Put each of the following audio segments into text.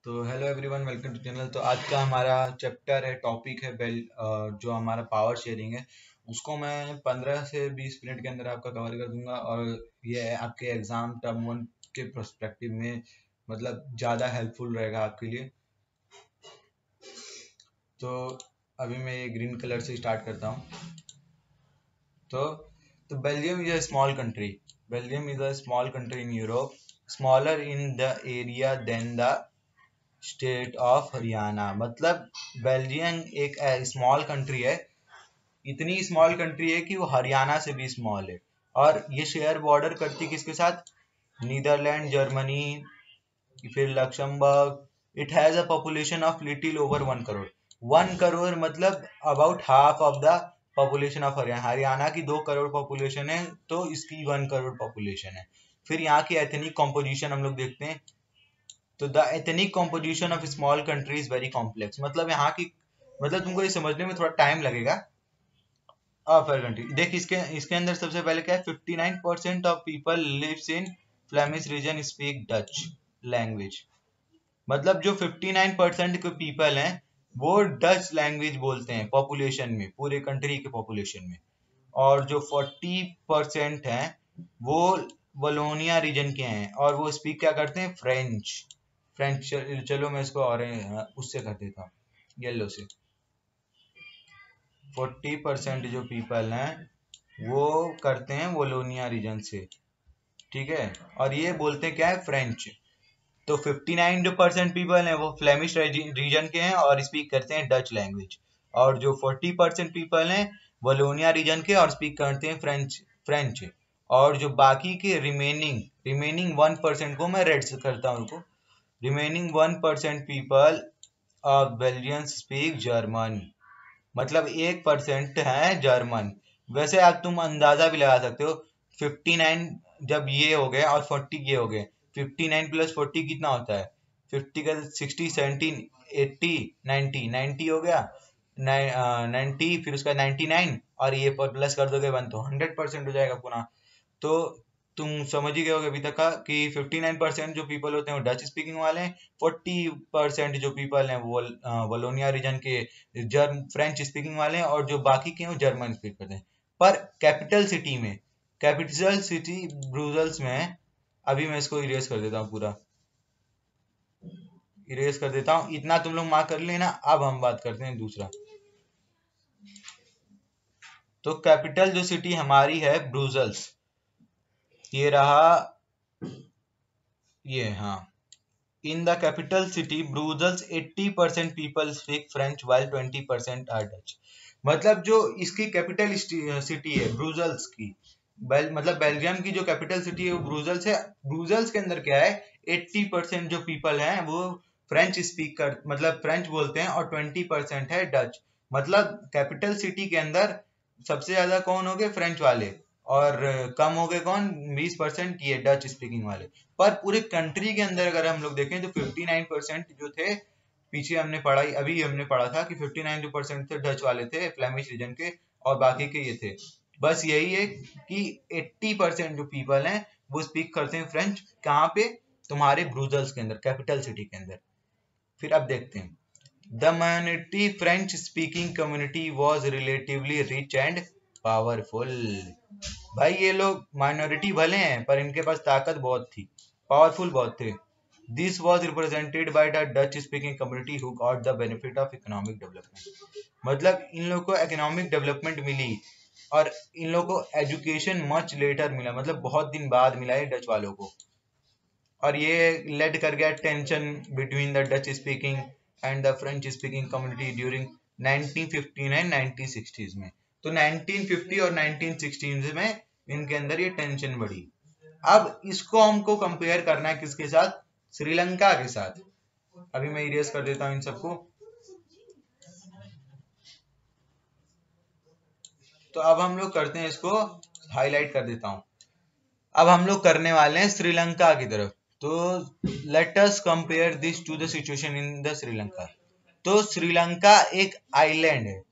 तो hello everyone, welcome to channel. तो आज का हमारा चैप्टर है, टॉपिक है जो हमारा पावर शेयरिंग है। उसको मैं 15 से 20 मिनट के अंदर आपका कवर कर दूंगा और ये आपके एग्जाम टर्म 1 के पर्सपेक्टिव में मतलब ज़्यादा हेल्पफुल रहेगा आपके लिए। तो अभी मैं ये ग्रीन कलर से स्टार्ट करता हूँ। तो Belgium is a small country. Belgium is a small country in Europe, smaller in the area than the state of Haryana. मतलब बेल्जियम एक स्मॉल कंट्री है, इतनी स्मॉल कंट्री है कि वो हरियाणा से भी स्मॉल है। और ये शेयर बॉर्डर करती किसके साथ? नीदरलैंड, जर्मनी, फिर Luxembourg. It has a population of little over 1 crore. 1 crore मतलब about half of the population of Haryana. Haryana की 2 करोड़ पॉपुलेशन है, तो इसकी 1 करोड़ पॉपुलेशन है। फिर यहाँ की एथनिक कॉम्पोजिशन हम लोग देखते हैं। तो the ethnic composition of small country is very complex. मतलब यहाँ की तुमको ये समझने में थोड़ा टाइम लगेगा। अपर कंट्री देख, इसके इसके अंदर सबसे पहले क्या है? 59% of people lives in Flemish region speak Dutch language. मतलब जो 59% के पीपल हैं वो डच लैंग्वेज बोलते हैं पॉपुलेशन में, पूरे कंट्री के पॉपुलेशन में। और जो 40% हैं वो वलोनिया रीजन के हैं और वो स्पीक क्या करते हैं? फ्रेंच। फ्रेंच। चलो मैं इसको और उससे कर देता हूँ, येलो से। 40% जो पीपल हैं वो करते हैं वोलोनिया रीजन से, ठीक है। और ये बोलते हैं क्या है? फ्रेंच। तो 59 जो परसेंट पीपल हैं वो फ्लेमिश रीजन के हैं और स्पीक करते हैं डच लैंग्वेज। और जो 40% पीपल हैं वलोनिया रीजन के और स्पीक करते हैं फ्रेंच फ्रेंच। और जो बाकी के रिमेनिंग 1% को मैं रेड से करता हूँ उनको। Remaining 1% people of Belgian speak German. मतलब 1% है जर्मन। वैसे आप तुम अंदाजा भी लगा सकते हो। 59 जब ये हो गए और 40 ये हो गए, 59 प्लस 40 कितना होता है? 50 का 60, 17, 80, 90, 90 हो गया। 90, फिर उसका 99 और ये प्लस कर दोगे 1 तो 100% हो जाएगा पुनः। तो तुम समझ ही गए होगे अभी तक का कि 59% जो पीपल होते हैं वो डच स्पीकिंग वाले हैं। 40% जो पीपल हैं वो वलोनिया रीजन के फ्रेंच स्पीकिंग वाले हैं और जो बाकी के हैं वो जर्मन स्पीक करते हैं। पर कैपिटल सिटी ब्रुसेल्स में, अभी मैं इसको इरेज कर देता हूँ, पूरा इरेज कर देता हूँ। इतना तुम लोग मार्क कर लेना। अब हम बात करते हैं दूसरा। तो कैपिटल जो सिटी हमारी है ब्रुसेल्स, ये रहा, ये हाँ। In the capital city Brussels 80% people speak French while 20% are Dutch। मतलब जो इसकी कैपिटल सिटी है ब्रूजल्स की, मतलब बेल्जियम की जो कैपिटल सिटी है वो ब्रूजल्स है। ब्रूजल्स के अंदर क्या है? 80% जो पीपल हैं वो फ्रेंच स्पीक कर मतलब फ्रेंच बोलते हैं और 20% है डच। मतलब कैपिटल सिटी के अंदर सबसे ज्यादा कौन हो गए? फ्रेंच वाले। और कम हो गए कौन? 20% ये डच स्पीकिंग वाले। पर पूरे कंट्री के अंदर अगर हम लोग देखें तो 59% जो थे, पीछे हमने पढ़ा, अभी हमने पढ़ा था कि 59 जो परसेंट थे डच वाले थे फ्लेमिश रीजन के, और बाकी के ये थे। बस यही है कि 80% जो पीपल हैं वो स्पीक करते हैं फ्रेंच। कहाँ पे? तुम्हारे ब्रूजल्स के अंदर, कैपिटल सिटी के अंदर। फिर अब देखते हैं। The minority French speaking community was relatively rich and powerful. भाई ये लोग माइनॉरिटी भले हैं पर इनके पास ताकत बहुत थी, पावरफुल बहुत थे। This was represented by the Dutch speaking community who got the benefit of economic development. मतलब इन लोगों को इकोनॉमिक डेवलपमेंट मिली और इन लोगों को एजुकेशन मच लेटर मिला, मतलब बहुत दिन बाद मिला है डच वालों को। और ये लेड कर गया tension between the Dutch speaking and the French speaking community during 1959 1960s में। तो 1950 और 1960s में इनके अंदर ये टेंशन बढ़ी। अब इसको हमको कंपेयर करना है किसके साथ? श्रीलंका के साथ। अभी मैं इरेज कर देता हूँ इन सबको। तो अब हम लोग करते हैं, इसको हाईलाइट कर देता हूँ। अब हम लोग करने वाले हैं श्रीलंका की तरफ। तो let us compare this to the situation in the Sri Lanka. तो श्रीलंका एक आइलैंड है।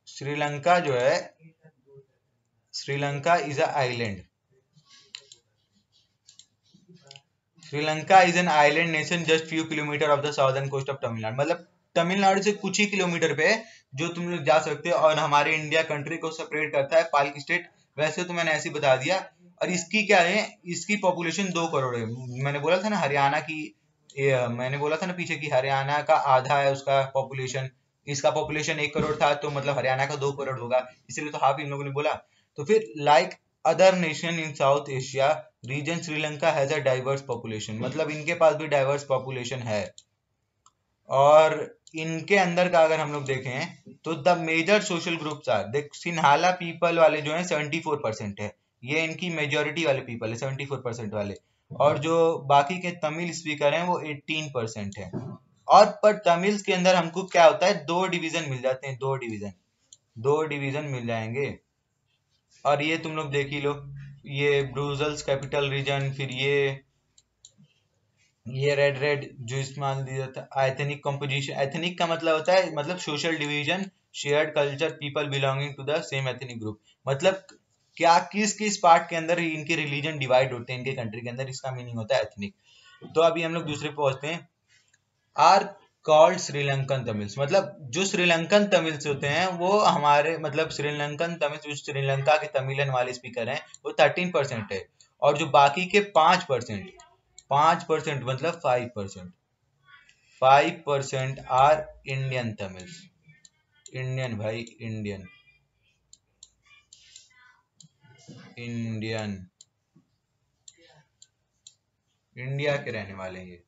श्रीलंका जो है, Sri Lanka is a island. Sri Lanka is an island nation just few kilometre off the southern coast of Tamil Nadu, मतलब तमिलनाडु से कुछ ही किलोमीटर पे है जो तुम लोग जा सकते हो, और हमारे इंडिया कंट्री को सेपरेट करता है पाल्क स्टेट। वैसे तो मैंने ऐसे ही बता दिया। और इसकी क्या है, इसकी पॉपुलेशन 2 करोड़ है। मैंने बोला था ना हरियाणा की, मैंने बोला था ना पीछे की हरियाणा का आधा है उसका पॉपुलेशन, इसका पॉपुलेशन 1 करोड़ था, तो मतलब हरियाणा का 2 करोड़ होगा, इसलिए तो हाफ इन लोगों ने बोला। तो फिर like other nation in south Asia region, Sri Lanka has a diverse population, मतलब इनके पास भी डाइवर्स पॉपुलेशन है। और इनके अंदर का अगर हम लोग देखें तो the major social groups are, देख सिन्हाला पीपल वाले जो है 74% है, ये इनकी मेजोरिटी वाले पीपल है 74% वाले। और जो बाकी के तमिल स्पीकर हैं वो 18% है। और पर तमिल के अंदर हमको क्या होता है, 2 डिवीजन मिल जाते हैं, 2 डिवीजन मिल जाएंगे। और ये तुम लोग देख ही लो, ये ब्रूजल्स कैपिटल रीजन, फिर ये रेड रेड जो इस्तेमाल दिया जाता है, एथनिक कंपोजिशन। एथनिक का मतलब होता है मतलब social division, shared culture, people belonging to the same ethnic group, मतलब क्या किस किस पार्ट के अंदर इनके रिलीजन डिवाइड होते हैं इनके कंट्री के अंदर, इसका मीनिंग होता है एथनिक। तो अभी हम लोग दूसरे पे पहुंचते हैं। आर कॉल्ड श्रीलंकन तमिल्स, मतलब जो श्रीलंकन तमिल्स होते हैं वो हमारे मतलब श्रीलंकन तमिल जो श्रीलंका के तमिलन वाले स्पीकर हैं वो 13% है। और जो बाकी के 5% मतलब 5% आर इंडियन तमिल्स, इंडियन भाई, इंडियन इंडियन इंडिया के रहने वाले हैं ये।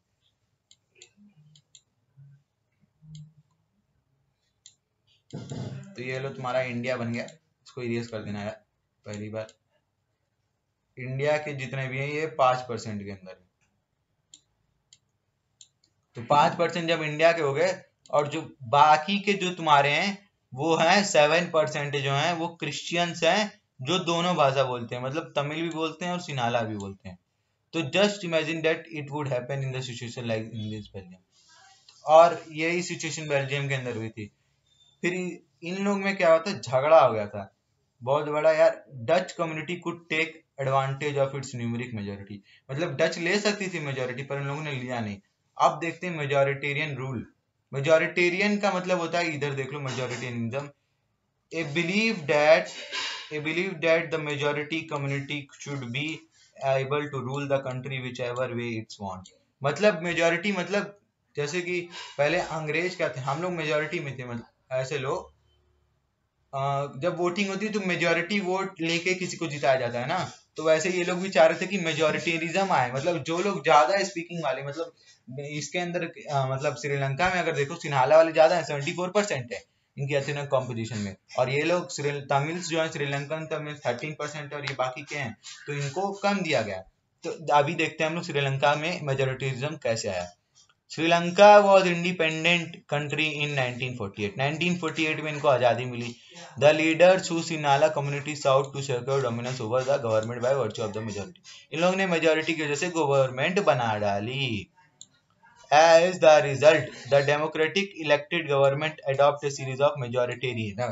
तो ये लो तुम्हारा इंडिया बन गया, इसको इरेज कर देना यार पहली बार। इंडिया के जितने भी हैं ये 5% के अंदर है। तो 5% जब इंडिया के हो गए, और जो बाकी के जो तुम्हारे हैं वो हैं 7% जो हैं वो क्रिश्चियंस हैं, जो दोनों भाषा बोलते हैं, मतलब तमिल भी बोलते हैं और सिन्हाला भी बोलते हैं। तो just imagine that it would happen in the situation like in this Belgium. और यही सिचुएशन बेल्जियम के अंदर हुई थी। फिर इन लोग में क्या हुआ था, झगड़ा हो गया था बहुत बड़ा यार। Dutch community could take advantage of its numeric majority, मतलब डच ले सकती थी मेजोरिटी पर इन लोगों ने लिया नहीं। अब देखते हैं मेजोरिटेरियन रूल। मेजोरिटेरियन का मतलब होता है, इधर देख लो majoritarianism, a believe that the majority community should be able to rule the country whichever way it's want, मतलब मेजोरिटी मतलब जैसे कि पहले अंग्रेज क्या थे, हम लोग मेजोरिटी में थे, मतलब ऐसे लोग जब वोटिंग होती है तो मेजोरिटी वोट लेके किसी को जिताया जाता है ना, तो वैसे ये लोग भी चाह रहे थे कि मेजोरिटेरिज्म आए, मतलब जो लोग ज्यादा स्पीकिंग वाले, मतलब इसके अंदर मतलब श्रीलंका में अगर देखो सिन्हाला वाले ज्यादा है, 74% है इनकी एथनिक कॉम्पोजिशन में। और ये लोग तमिल्स जो है श्रीलंकन तमिल 13% है, और ये बाकी के हैं तो इनको कम दिया गया। तो अभी देखते हैं हम लोग श्रीलंका में मेजोरिटेरिज्म कैसे आया। Sri Lanka was independent country in 1948। 1948 में इनको आज़ादी मिली। The leaders who Sinhala community sought to secure dominance over the government by virtue of the majority, इन लोगों ने मेजोरिटी की वजह से गवर्नमेंट बना डाली। As the result, the democratic elected government adopt a series of majoritarian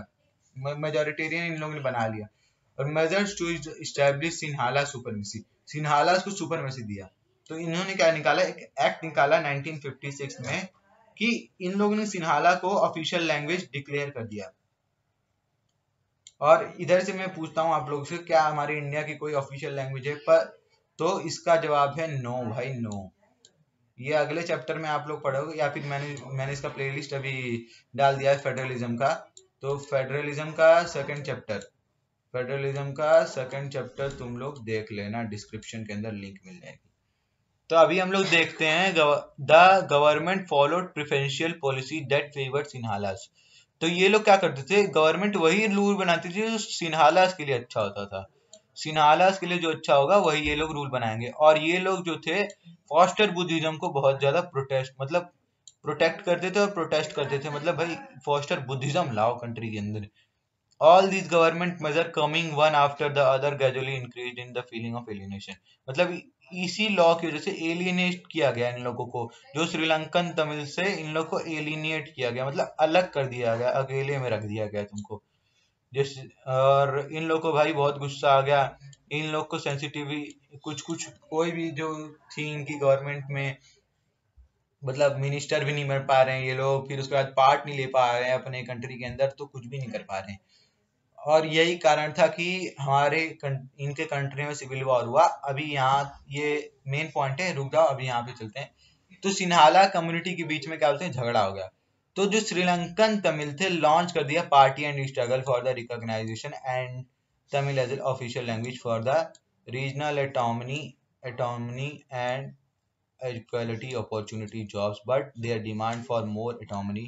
इन लोगों ने बना लिया। और measures to establish Sinhala supremacy, Sinhala को सुपरमेसी दिया। तो इन्होंने क्या निकाला, एक एक्ट निकाला 1956 में कि इन लोगों ने सिन्हाला को ऑफिशियल लैंग्वेज डिक्लेयर कर दिया। और इधर से मैं पूछता हूँ आप लोगों से, क्या हमारी इंडिया की कोई ऑफिशियल लैंग्वेज है? पर तो इसका जवाब है नो भाई, नो। ये अगले चैप्टर में आप लोग पढ़ोगे, या फिर मैंने इसका प्लेलिस्ट अभी डाल दिया है फेडरलिज्म का। तो फेडरलिज्म का सेकंड चैप्टर तुम लोग देख लेना, डिस्क्रिप्शन के अंदर लिंक मिल जाएगी। तो अभी हम लोग देखते हैं the government followed preferential policy that favoured Sinhalese. तो ये लोग क्या करते थे, गवर्नमेंट वही रूल बनाती थी जो सिन्हालास के लिए अच्छा होता था। सिन्हालास के लिए जो अच्छा होगा वही ये लोग रूल बनाएंगे। और ये लोग जो थे फॉस्टर बुद्धिज्म को बहुत ज्यादा प्रोटेक्ट करते थे और प्रोटेस्ट करते थे, मतलब भाई फॉस्टर बुद्धिज्म लाओ कंट्री के अंदर। All this government major coming one after the other gradually increase in the feeling of alienation, मतलब इसी लॉ की वजह से एलिनेट किया गया इन लोगों को, जो श्रीलंकन तमिल से इन लोग को एलिनेट किया गया, मतलब अलग कर दिया गया, अकेले में रख दिया गया तुमको। जिस और इन लोग को भाई बहुत गुस्सा आ गया। इन लोग को सेंसिटिव कुछ कुछ कोई भी जो थी इनकी गवर्नमेंट में, मतलब मिनिस्टर भी नहीं बन पा रहे हैं ये लोग, फिर उसके बाद पार्ट नहीं ले पा रहे हैं अपने कंट्री के अंदर, तो कुछ भी नहीं कर पा रहे हैं। और यही कारण था कि इनके कंट्री में सिविल वॉर हुआ। अभी यहाँ ये मेन पॉइंट है, रुक जाओ अभी यहाँ पे चलते हैं। तो सिन्हाला कम्युनिटी के बीच में क्या बोलते हैं, झगड़ा हो गया। तो जो श्रीलंकन तमिल थे लॉन्च कर दिया party and struggle for the recognition and Tamil as official language for the regional autonomy and equality opportunity jobs but their demand for more autonomy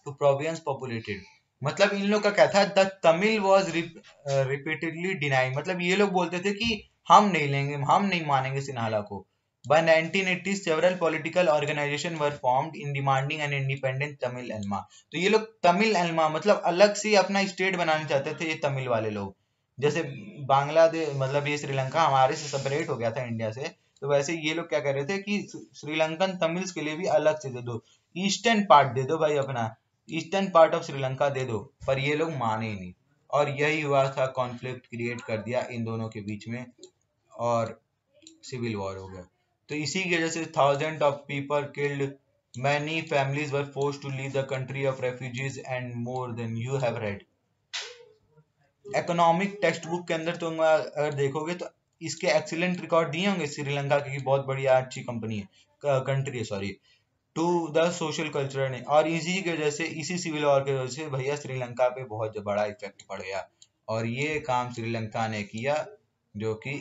to province populated। मतलब इन लोग का क्या था, the Tamil was repeatedly denying, मतलब ये लोग बोलते थे कि हम नहीं लेंगे, हम नहीं मानेंगे सिन्हाला को। By 1980 several political organizations were formed in demanding an independent Tamil Elma. तो ये लोग तमिल एल्मा मतलब अलग से अपना स्टेट बनाना चाहते थे ये तमिल वाले लोग। जैसे बांग्लादेश मतलब ये श्रीलंका हमारे से सेपरेट हो गया था इंडिया से, तो वैसे ये लोग क्या कर रहे थे कि श्रीलंकन तमिल्स के लिए भी अलग से दे दो, ईस्टर्न पार्ट दे दो भाई, अपना ईस्टर्न पार्ट ऑफ श्रीलंका दे दो। पर ये लोग माने ही नहीं, और यही हुआ था, कॉन्फ्लिक्ट क्रिएट कर दिया इन दोनों के बीच में और सिविल वॉर हो गया। तो इसी की वजह से thousand of people killed, many families were forced to leave the country of refugees and more than you have read. Economic text book के अंदर तुम अगर देखोगे तो इसके एक्सीलेंट रिकॉर्ड दिए होंगे श्रीलंका की, बहुत बढ़िया अच्छी कंपनी है, कंट्री है sorry, to the social culture ने। और इसी की वजह से, इसी सिविल वॉर की वजह से भैया श्रीलंका पे बहुत बड़ा इफेक्ट पड़ गया, और ये काम श्रीलंका ने किया जो कि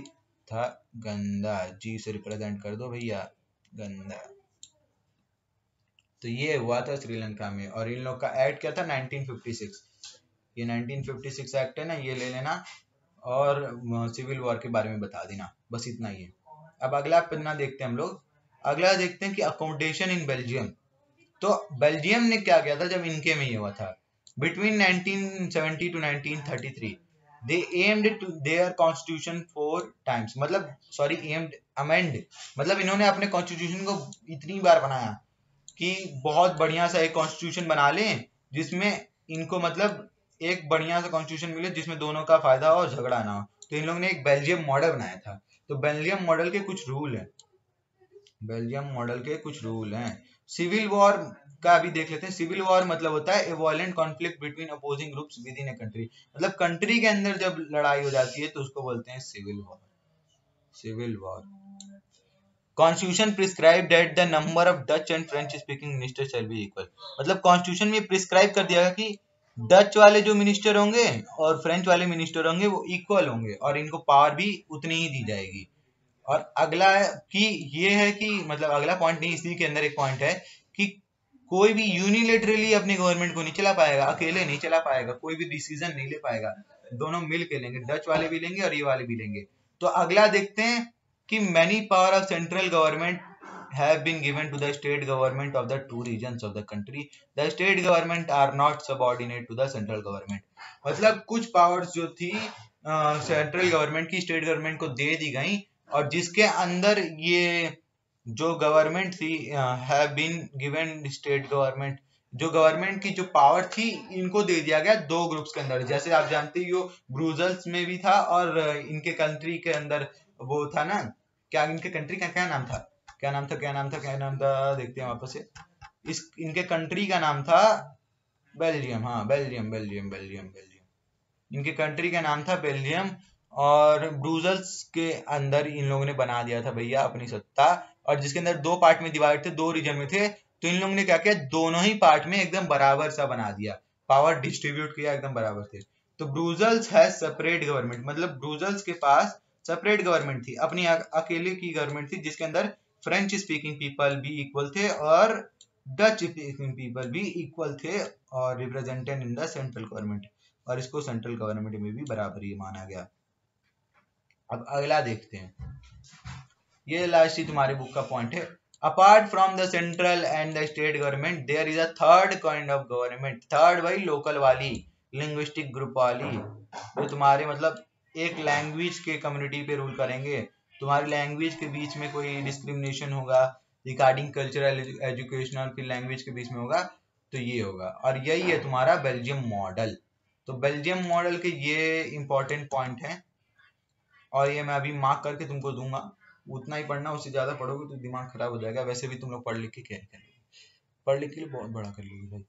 था गंदा। जी से रिप्रेजेंट कर दो भैया, गंदा। तो ये हुआ था श्रीलंका में, और इन लोग का एक्ट क्या था 1956, ये 1956 एक्ट है ना, ये ले लेना और सिविल वॉर के बारे में बता देना, बस इतना ही है। अब अगला पन्ना देखते हैं हम लोग। अगला देखते हैं कि अकोमोडेशन इन बेल्जियम। तो बेल्जियम ने क्या किया था जब इनके में ये हुआ था, between 1970 to 1933 they amend to their constitution 4 times, मतलब सॉरी एम्ड अमेंड, मतलब इन्होंने अपने कॉन्स्टिट्यूशन को इतनी बार बनाया कि बहुत बढ़िया सा एक कॉन्स्टिट्यूशन बना लें जिसमें इनको मतलब एक बढ़िया सा कॉन्स्टिट्यूशन मिले जिसमें दोनों का फायदा हो और झगड़ा ना हो। तो इन लोगों ने एक बेल्जियम मॉडल बनाया था। तो बेल्जियम मॉडल के कुछ रूल हैं, बेल्जियम मॉडल के कुछ रूल हैं। सिविल वॉर का भी देख लेते हैं। सिविल वॉर मतलब होता है ए violent conflict between opposing groups with in a country, मतलब कंट्री के अंदर जब लड़ाई हो जाती है तो उसको बोलते हैं civil war. Civil war. Constitution prescribe that the number of Dutch and French speaking minister shall be equal, मतलब कॉन्स्टिट्यूशन में प्रिस्क्राइब कर दिया कि डच वाले जो मिनिस्टर होंगे और फ्रेंच वाले मिनिस्टर होंगे वो इक्वल होंगे, और इनको पावर भी उतनी ही दी जाएगी। और अगला कि ये है कि मतलब अगला पॉइंट नहीं, इसी के अंदर एक पॉइंट है कि कोई भी यूनिलेटरली अपनी गवर्नमेंट को नहीं चला पाएगा, अकेले नहीं चला पाएगा, कोई भी डिसीजन नहीं ले पाएगा, दोनों मिल के लेंगे, डच वाले भी लेंगे और ये वाले भी लेंगे। तो अगला देखते हैं कि many power of central government have been given to the state government of the two regions of the country. The state government are not subordinate to the central government. मतलब कुछ पावर्स जो थी सेंट्रल गवर्नमेंट की state government को दे दी गई, और जिसके अंदर ये जो गवर्नमेंट थी have been given state government, जो गवर्नमेंट की जो पावर थी इनको दे दिया गया दो ग्रुप्स के अंदर। जैसे आप जानते ही हो ब्रूजल्स में भी था, और इनके कंट्री के अंदर वो था ना, क्या इनके कंट्री का क्या नाम था, क्या नाम था, क्या नाम था, क्या नाम था, देखते हैं वापस से। इस इनके कंट्री का नाम था बेल्जियम, हाँ बेल्जियम बेल्जियम बेल्जियम बेल्जियम, इनके कंट्री का नाम था बेल्जियम। और ब्रूजल्स के अंदर इन लोगों ने बना दिया था भैया अपनी सत्ता, और जिसके अंदर दो पार्ट में डिवाइड थे, दो रीजन में थे। तो इन लोगों ने क्या किया, दोनों ही पार्ट में एकदम बराबर सा बना दिया, पावर डिस्ट्रीब्यूट किया, एकदम बराबर थे। तो ब्रूजल्स है सेपरेट गवर्नमेंट, मतलब ब्रूजल्स के पास सेपरेट गवर्नमेंट थी, अपनी अकेले की गवर्नमेंट थी, जिसके अंदर फ्रेंच स्पीकिंग पीपल भी इक्वल थे और डच स्पीकिंग पीपल भी इक्वल थे और represented in the central government, और इसको सेंट्रल गवर्नमेंट में भी बराबर ही माना गया। अब अगला देखते हैं, ये लास्ट ही तुम्हारे बुक का पॉइंट है। Apart from the central and the state government there is a third kind of government, third भाई लोकल वाली, लिंग्विस्टिक ग्रुप वाली, जो तुम्हारे मतलब एक लैंग्वेज के कम्युनिटी पे रूल करेंगे। तुम्हारी लैंग्वेज के बीच में कोई डिस्क्रिमिनेशन होगा रिगार्डिंग कल्चरल एजुकेशनल, फिर लैंग्वेज के बीच में होगा, तो ये होगा, और यही है तुम्हारा बेल्जियम मॉडल। तो बेल्जियम मॉडल के ये इंपॉर्टेंट पॉइंट हैं और ये मैं अभी मार्क करके तुमको दूंगा, उतना ही पढ़ना, उससे ज्यादा पढ़ोगे तो दिमाग खराब हो जाएगा। वैसे भी तुम लोग पढ़ लिख के क्या ही कर लोगे, पढ़ लिख के लिए बहुत बड़ा कर लोगे भाई,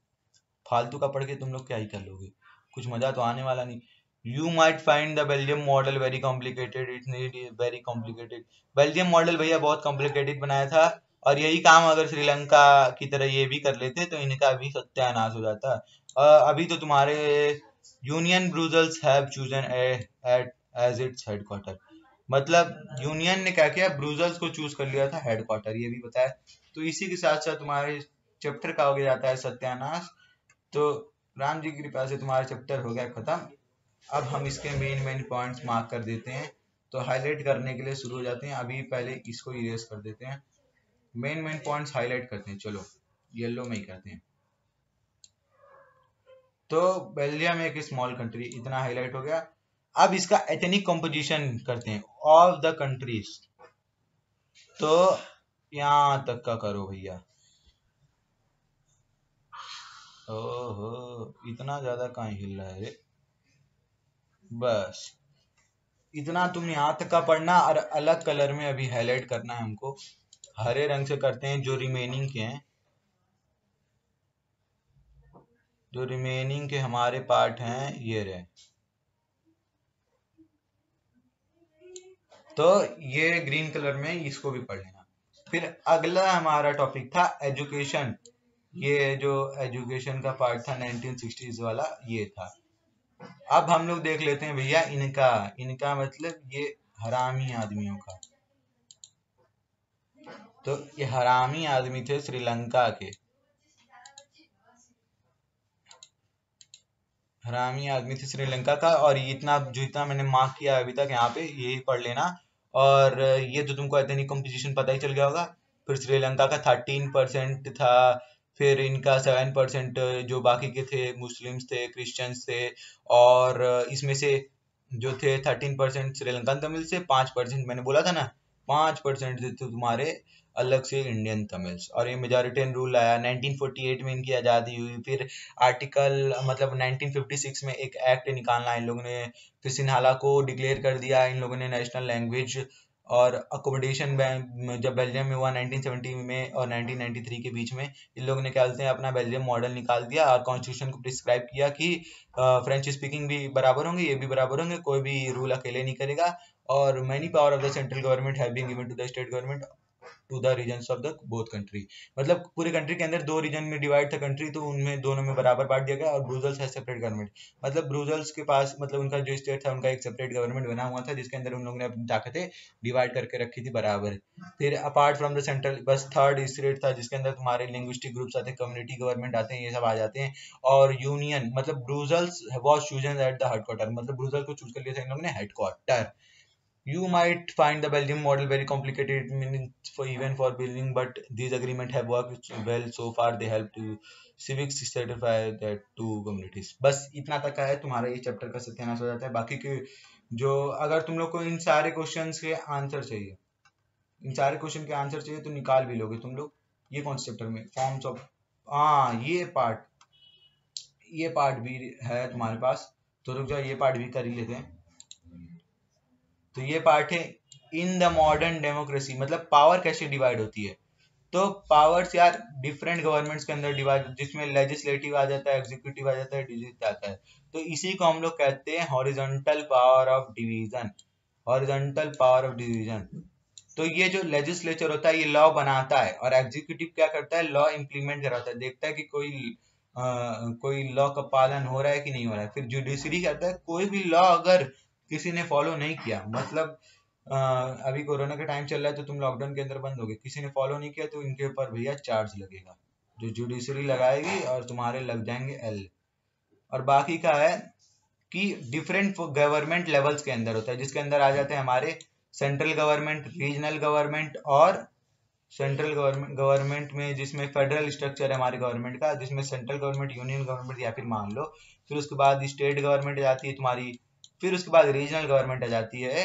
फालतू का पढ़ के तुम लोग क्या ही कर लोगे, कुछ मजा तो आने वाला नहीं। You might find the Belgium model very complicated, it need very complicated. Belgium model भैया बहुत कॉम्प्लिकेटेड बनाया था, और यही काम अगर श्रीलंका की तरह ये भी कर लेते तो इनका भी सत्यानाश हो जाता। अभी तो तुम्हारे union Brussels have chosen at as its headquarter, मतलब यूनियन ने क्या किया, ब्रुसेल्स को चूज कर लिया था हेडक्वार्टर, ये भी बताया। तो इसी के साथ साथ तुम्हारे चैप्टर का हो गया जाता है सत्यानाश। तो राम जी की कृपा से तुम्हारा चैप्टर हो गया खत्म। अब हम इसके मेन मेन पॉइंट्स मार्क कर देते हैं, तो हाईलाइट करने के लिए शुरू हो जाते हैं। अभी पहले इसको इरेज कर देते हैं, मेन मेन पॉइंट्स हाईलाइट करते हैं। चलो येलो में ही करते हैं। तो बेल्जियम एक स्मॉल कंट्री, इतना हाईलाइट हो गया। अब इसका एथनिक कंपोजिशन करते हैं ऑफ द कंट्रीज, तो यहां तक का करो भैया। ओहो, इतना ज्यादा कहाँ हिल रहा है, बस इतना तुम यहाँ तक का पढ़ना, और अलग कलर में अभी हाईलाइट करना है हमको, हरे रंग से करते हैं जो रिमेनिंग के हैं, जो रिमेनिंग के हमारे पार्ट हैं ये रहे। तो ये ग्रीन कलर में इसको भी पढ़ लेना। फिर अगला हमारा टॉपिक था एजुकेशन, ये जो एजुकेशन का पार्ट था 1960s वाला ये था। अब हम लोग देख लेते हैं भैया इनका, इनका मतलब ये हरामी आदमियों का। तो ये हरामी आदमी थे श्रीलंका के, हरामी आदमी थे श्रीलंका का, और इतना जो इतना मैंने मार्क किया अभी तक यहाँ पे यही पढ़ लेना। और ये तो तुमको एथनिक कंपोजिशन पता ही चल गया होगा। फिर श्रीलंका का 13% था, फिर इनका 7% जो बाकी के थे मुस्लिम्स थे, क्रिश्चियंस थे, और इसमें से जो थे 13% श्रीलंकन तमिल से, 5% मैंने बोला था ना, 5% थे तुम्हारे अलग से इंडियन तमिल्स। और ये मेजोरिटेरियन रूल आया 1948 में, इनकी आज़ादी हुई। फिर आर्टिकल मतलब 1956 में एक एक्ट निकालना इन लोगों ने, फिर सिन्हाला को डिक्लेयर कर दिया इन लोगों ने नेशनल लैंग्वेज। और अकोमोडेशन जब बेल्जियम में हुआ 1970 में और 1993 के बीच में, इन लोगों ने क्या बोलते हैं अपना बेल्जियम मॉडल निकाल दिया, और कॉन्स्टिट्यूशन को प्रिस्क्राइब किया कि फ्रेंच स्पीकिंग भी बराबर होंगे, ये भी बराबर होंगे, कोई भी रूल अकेले नहीं करेगा। और many power of the central government have been given to the state government to the regions of the both country, मतलब पूरे कंट्री के अंदर 2 रीजन में डिवाइड था कंट्री, तो उनमें दोनों में बराबर बांट दिया गया। और ब्रुसेल्स है सेपरेट गवर्नमेंट, मतलब ब्रुसेल्स के पास मतलब उनका जो स्टेट था उनका एक सेपरेट गवर्नमेंट बना हुआ था, जिसके अंदर उन लोगों ने अपनी ताकतें डिवाइड करके रखी थी बराबर। फिर apart from the central bus third state था जिसके अंदर तुम्हारे लिंग्विस्टिक ग्रुप्स आते हैं, कम्युनिटी गवर्नमेंट आते हैं, ये सब आ जाते हैं। और यूनियन मतलब Brussels was chosen at the headquarter, मतलब ब्रुसेल्स को चूज कर लिया था इन लोगों ने headquarter. You might find the Belgium model very complicated for even for building, but these agreements have worked well so far. They help to civics certify that to communities. बस इतना तक का है तुम्हारा ये चैप्टर का सत्यानाश हो जाता है। बाकी के जो अगर तुम लोग को इन सारे क्वेश्चंस के आंसर चाहिए, इन सारे क्वेश्चन के आंसर चाहिए तो निकाल भी लोगे तुम लोग। ये कौन से चैप्टर में, फॉर्म्स ऑफ, हाँ ये पार्ट भी है तुम्हारे पास, तो रुक जाओ ये पार्ट भी कर ही लेते हैं। तो ये पार्ट है इन द मॉडर्न डेमोक्रेसी, मतलब पावर कैसे डिवाइड होती है। तो पावर्स यार डिफरेंट गवर्नमेंट्स के अंदर डिवाइड, जिसमें लेजिस्लेटिव आ जाता है, एग्जीक्यूटिव आ जाता है, डिजिट आता है। तो इसी को हम लोग कहते हैं horizontal power of division, horizontal power of division. तो ये जो लेजिस्लेचर होता है ये लॉ बनाता है, और एग्जीक्यूटिव क्या करता है, लॉ इम्प्लीमेंट कराता है, देखता है कि कोई लॉ का पालन हो रहा है कि नहीं हो रहा है। फिर जुडिशरी करता है, कोई भी लॉ अगर किसी ने फॉलो नहीं किया, मतलब अभी कोरोना का टाइम चल रहा है तो तुम लॉकडाउन के अंदर बंद हो गए, किसी ने फॉलो नहीं किया तो इनके ऊपर भैया चार्ज लगेगा, जो जुडिशरी लगाएगी और तुम्हारे लग जाएंगे एल। और बाकी का है कि डिफरेंट गवर्नमेंट लेवल्स के अंदर होता है, जिसके अंदर आ जाते हैं हमारे सेंट्रल गवर्नमेंट, रीजनल गवर्नमेंट, और सेंट्रल गवर्नमेंट में जिसमें फेडरल स्ट्रक्चर है हमारे गवर्नमेंट का, जिसमें सेंट्रल गवर्नमेंट, यूनियन गवर्नमेंट या फिर मान लो, फिर उसके बाद स्टेट गवर्नमेंट आ जाती है तुम्हारी, फिर उसके बाद रीजनल गवर्नमेंट आ जाती है,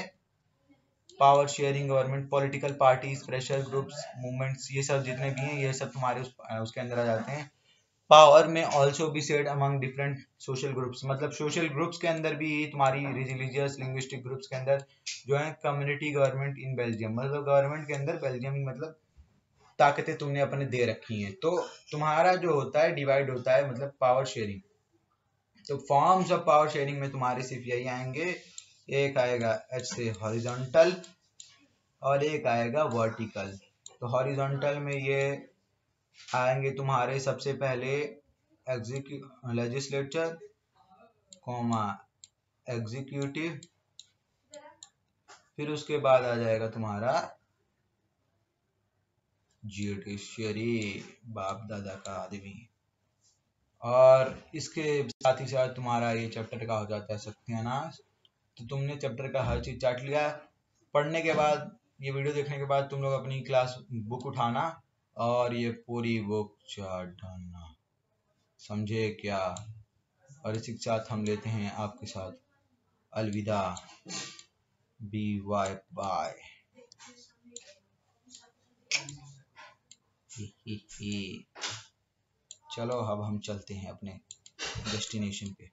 power sharing government, political parties, pressure groups, movements, ये सब जितने भी हैं ये सब तुम्हारे उसके अंदर आ जाते हैं। पावर में also be said among different social groups, मतलब सोशल ग्रुप्स के अंदर भी तुम्हारी रिलीजियस लिंग्विस्टिक ग्रुप्स के अंदर जो है कम्युनिटी गवर्नमेंट इन बेल्जियम, मतलब गवर्नमेंट के अंदर बेल्जियम मतलब ताकतें तुमने अपने दे रखी हैं। तो तुम्हारा जो होता है डिवाइड होता है मतलब पावर शेयरिंग। तो फॉर्म्स ऑफ पावर शेयरिंग में तुम्हारे सिर्फ यही आएंगे, एक आएगा एच से हॉरिजॉन्टल और एक आएगा वर्टिकल। तो हॉरिजॉन्टल में ये आएंगे तुम्हारे सबसे पहले लेजिस्लेचर कॉमा एग्जीक्यूटिव, फिर उसके बाद आ जाएगा तुम्हारा जुडिशरी, बाप दादा का आदमी, और इसके साथ ही साथ तुम्हारा ये चैप्टर का हो जाता है सत्यानाश। तो तुमने चैप्टर का हर चीज चाट लिया। पढ़ने के बाद, ये वीडियो देखने के बाद तुम लोग अपनी क्लास बुक उठाना और ये पूरी बुक चाट डालना, समझे क्या? और इसी के साथ हम लेते हैं आपके साथ अलविदा, बी वाई बाय। चलो अब हम चलते हैं अपने डेस्टिनेशन पे।